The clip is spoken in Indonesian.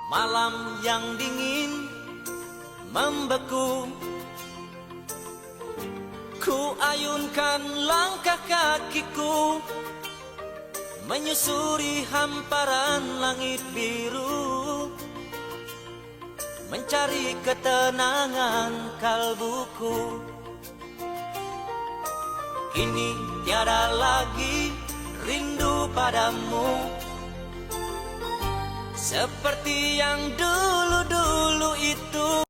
Malam yang dingin membeku, ku ayunkan langkah kakiku menyusuri hamparan langit biru, mencari ketenangan kalbuku. Kini tiada lagi rindu padamu, seperti yang dulu-dulu itu.